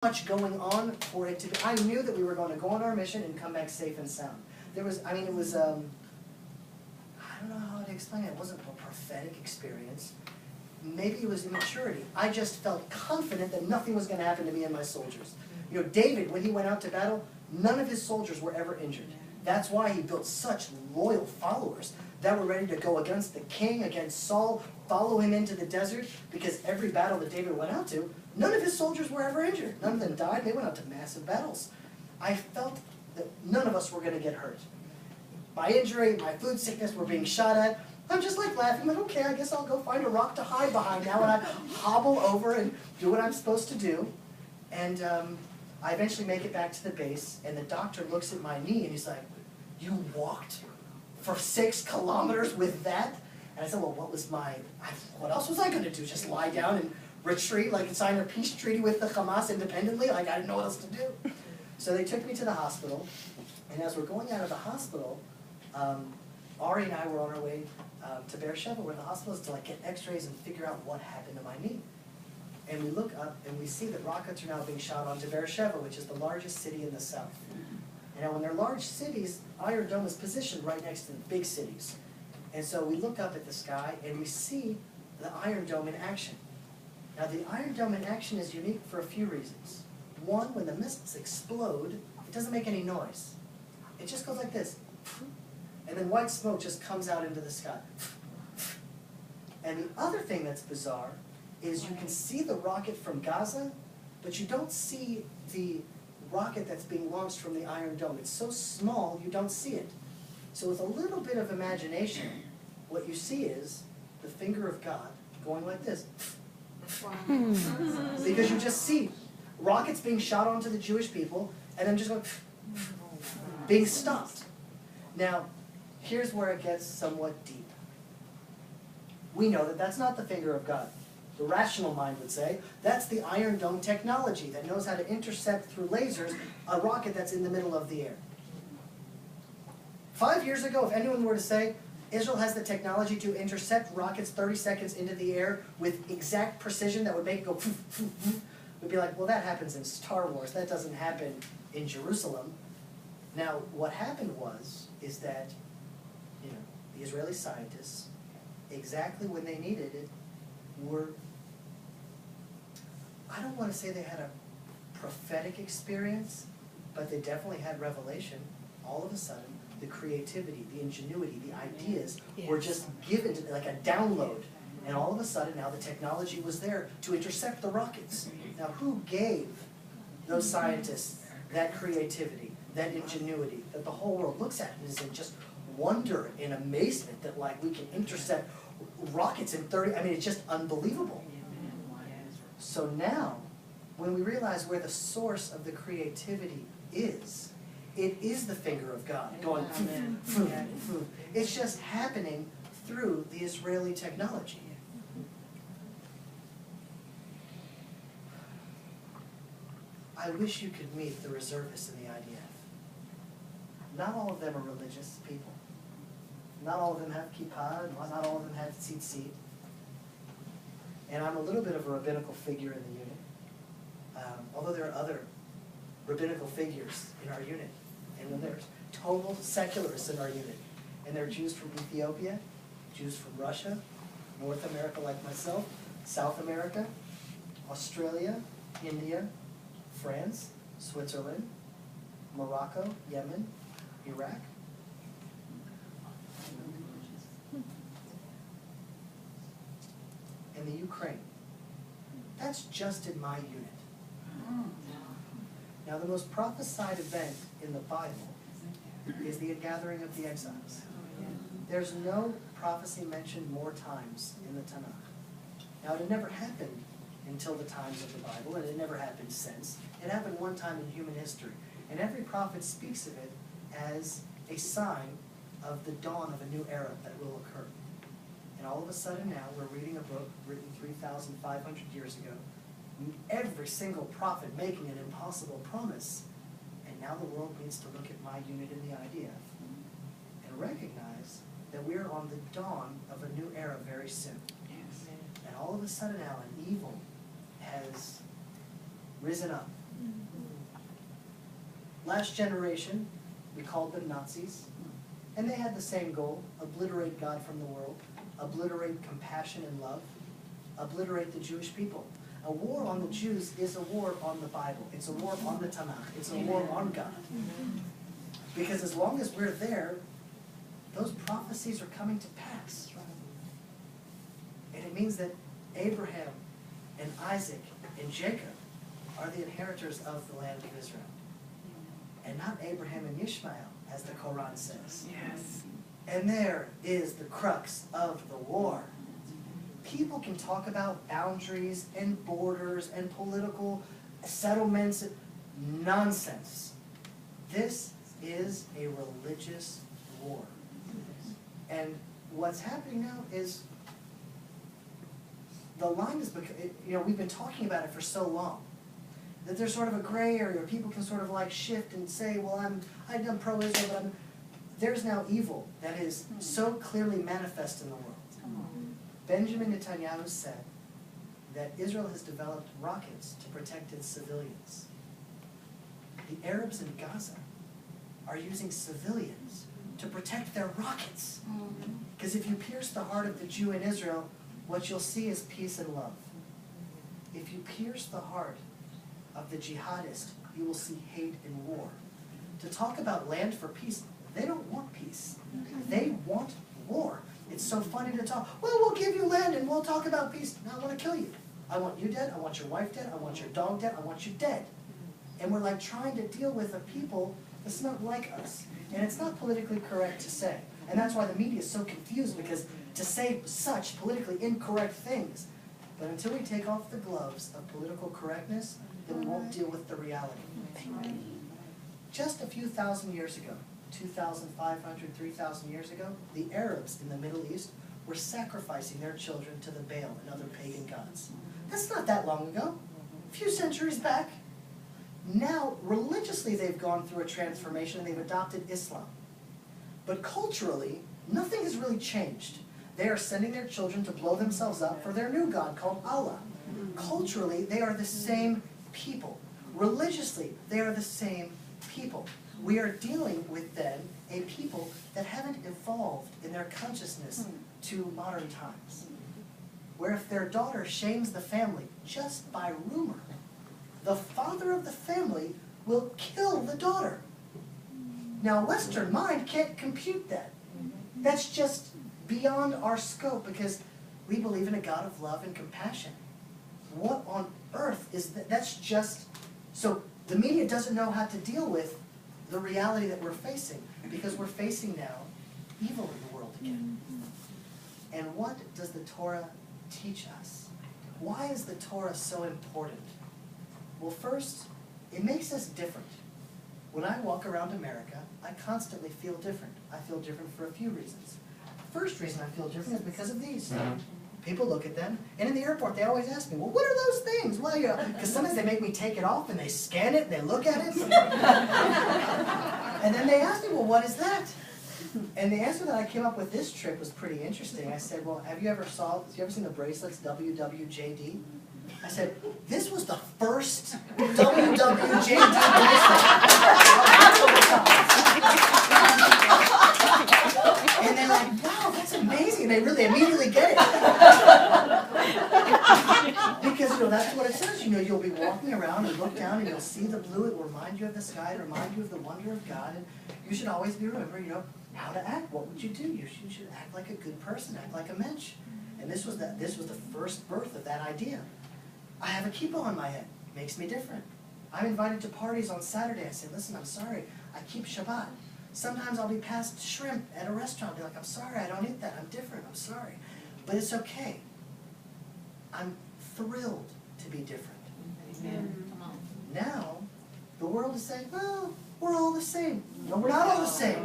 much going on for it to be. I knew that we were going to go on our mission and come back safe and sound. There was, I mean, it was, I don't know how to explain it. It wasn't a prophetic experience. Maybe it was immaturity. I just felt confident that nothing was going to happen to me and my soldiers. You know, David, when he went out to battle, none of his soldiers were ever injured. That's why he built such loyal followers that were ready to go against the king, against Saul, follow him into the desert, because every battle that David went out to, none of his soldiers were ever injured. None of them died. They went out to massive battles. I felt that none of us were going to get hurt. My injury, my food sickness were being shot at. I'm just like laughing, like, okay, I guess I'll go find a rock to hide behind now, and I hobble over and do what I'm supposed to do. And I eventually make it back to the base, and the doctor looks at my knee, and he's like, "You walked for 6 kilometers with that?" And I said, well, what else was I going to do? Just lie down and retreat, like sign a peace treaty with the Hamas independently? Like, I didn't know what else to do. So they took me to the hospital, and as we're going out of the hospital, Ari and I were on our way to Beersheba, where the hospital is, to like get x-rays and figure out what happened to my knee. And we look up, and we see that rockets are now being shot onto Beersheba, which is the largest city in the south. And now when they're large cities, Iron Dome is positioned right next to the big cities. And so we look up at the sky, and we see the Iron Dome in action. Now the Iron Dome in action is unique for a few reasons. One, when the missiles explode, it doesn't make any noise. It just goes like this. And then white smoke just comes out into the sky. And the other thing that's bizarre is you can see the rocket from Gaza, but you don't see the rocket that's being launched from the Iron Dome. It's so small, you don't see it. So with a little bit of imagination, what you see is the finger of God going like this. Because you just see rockets being shot onto the Jewish people, and then just going, being stopped. Now, here's where it gets somewhat deep. We know that that's not the finger of God. The rational mind would say, that's the Iron Dome technology that knows how to intercept through lasers a rocket that's in the middle of the air. 5 years ago, if anyone were to say, Israel has the technology to intercept rockets 30 seconds into the air with exact precision that would make it go poof, poof, poof, we'd be like, well, that happens in Star Wars. That doesn't happen in Jerusalem. Now, what happened is that, you know, the Israeli scientists, exactly when they needed it, were, I don't want to say they had a prophetic experience, but they definitely had revelation. All of a sudden, the creativity, the ingenuity, the ideas were just given to them, like a download. And all of a sudden, now the technology was there to intercept the rockets. Now, who gave those scientists that creativity, that ingenuity, that the whole world looks at and is in just wonder and amazement that, like, we can intercept rockets in 30, I mean, it's just unbelievable. So now, when we realize where the source of the creativity is, it is the finger of God going, it's just happening through the Israeli technology. I wish you could meet the reservists in the IDF. Not all of them are religious people. Not all of them have kippah, not all of them have tzitzit. And I'm a little bit of a rabbinical figure in the unit. Although there are other rabbinical figures in our unit. And then there's total secularists in our unit. And there are Jews from Ethiopia, Jews from Russia, North America like myself, South America, Australia, India, France, Switzerland, Morocco, Yemen, Iraq. And the Ukraine. That's just in my unit. Now, the most prophesied event in the Bible is the ingathering of the exiles. There's no prophecy mentioned more times in the Tanakh. Now, it had never happened until the times of the Bible, and it never happened since. It happened one time in human history. And every prophet speaks of it as a sign of the dawn of a new era that will occur. And all of a sudden now, we're reading a book written 3,500 years ago, every single prophet making an impossible promise. And now the world needs to look at my unit in the IDF and recognize that we're on the dawn of a new era very soon. And all of a sudden now, an evil has risen up Last generation, we called them Nazis, and they had the same goal: obliterate God from the world, obliterate compassion and love, obliterate the Jewish people. A war on the Jews is a war on the Bible. It's a war on the Tanakh. It's a war on God. Because as long as we're there, those prophecies are coming to pass. And it means that Abraham and Isaac and Jacob are the inheritors of the land of Israel. And not Abraham and Ishmael, as the Quran says. Yes. And there is the crux of the war. People can talk about boundaries and borders and political settlements. Nonsense. This is a religious war. And what's happening now is the line is, we've been talking about it for so long that there's sort of a gray area where people can sort of like shift and say, well, I'm pro-Israel, but there's now evil that is so clearly manifest in the world. Benjamin Netanyahu said that Israel has developed rockets to protect its civilians. The Arabs in Gaza are using civilians to protect their rockets. Because if you pierce the heart of the Jew in Israel, what you'll see is peace and love. If you pierce the heart of the jihadist, you will see hate and war. To talk about land for peace, they don't want peace. They want war. It's so funny to talk, well, we'll give you land and we'll talk about peace. No, I want to kill you. I want you dead, I want your wife dead, I want your dog dead, I want you dead. And we're like trying to deal with a people that's not like us. And it's not politically correct to say. And that's why the media is so confused, because to say such politically incorrect things. But until we take off the gloves of political correctness, then we won't deal with the reality. Just a few thousand years ago, 2,500, 3,000 years ago, the Arabs in the Middle East were sacrificing their children to the Baal and other pagan gods. That's not that long ago, a few centuries back. Now, religiously, they've gone through a transformation and they've adopted Islam. But culturally, nothing has really changed. They are sending their children to blow themselves up for their new god called Allah. Culturally, they are the same people. Religiously, they are the same people. We are dealing with, then, a people that haven't evolved in their consciousness to modern times. Where if their daughter shames the family just by rumor, the father of the family will kill the daughter. Now, Western mind can't compute that. That's just beyond our scope, because we believe in a God of love and compassion. What on earth is that? That's just... So the media doesn't know how to deal with the reality that we're facing, because we're facing now evil in the world again. And what does the Torah teach us? Why is the Torah so important? Well, first, it makes us different. When I walk around America, I constantly feel different. I feel different for a few reasons. The first reason I feel different is because of these. People look at them, and in the airport they always ask me, well, what are those things? Well, because sometimes they make me take it off, and they scan it, and they look at it. And then they ask me, well, what is that? And the answer that I came up with this trip was pretty interesting. I said, well, have you ever seen the bracelets WWJD? I said, this was the first WWJD bracelet. And they're like, wow, that's amazing. And they really immediately get it. Because, that's what it says. You'll be walking around and look down and you'll see the blue. It will remind you of the sky, it will remind you of the wonder of God. And you should always be remembering, how to act. What would you do? You should act like a good person, act like a mensch. And this was the first birth of that idea. I have a kippah on my head. It makes me different. I'm invited to parties on Saturday. I say, listen, I'm sorry, I keep Shabbat. Sometimes I'll be passed shrimp at a restaurant. I'll be like, I'm sorry, I don't eat that. I'm different, I'm sorry. But it's okay. I'm thrilled to be different. Amen. Now, the world is saying, well, we're all the same. No, we're not all the same.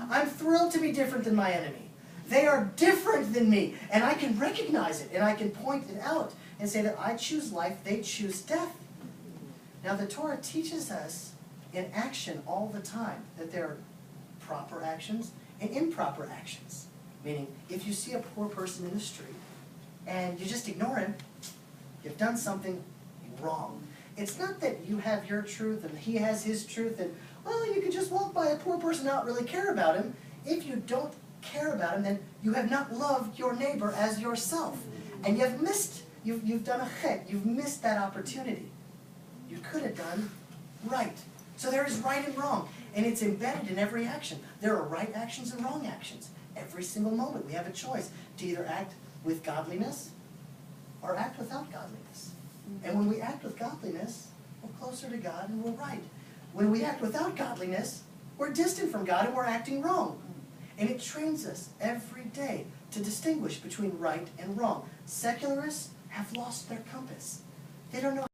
I'm thrilled to be different than my enemy. They are different than me, and I can recognize it, and I can point it out and say that I choose life, they choose death. Now, the Torah teaches us in action all the time that there are proper actions and improper actions. Meaning, if you see a poor person in the street and you just ignore him, you've done something wrong. It's not that you have your truth and he has his truth and, well, you can just walk by a poor person and not really care about him. If you don't care about him, then you have not loved your neighbor as yourself. And you've missed, you've done a chet, you've missed that opportunity. You could have done right. So there is right and wrong, and it's embedded in every action. There are right actions and wrong actions. Every single moment we have a choice to either act with godliness or act without godliness. And when we act with godliness, we're closer to God and we're right. When we act without godliness, we're distant from God and we're acting wrong. And it trains us every day to distinguish between right and wrong. Secularists have lost their compass. They don't know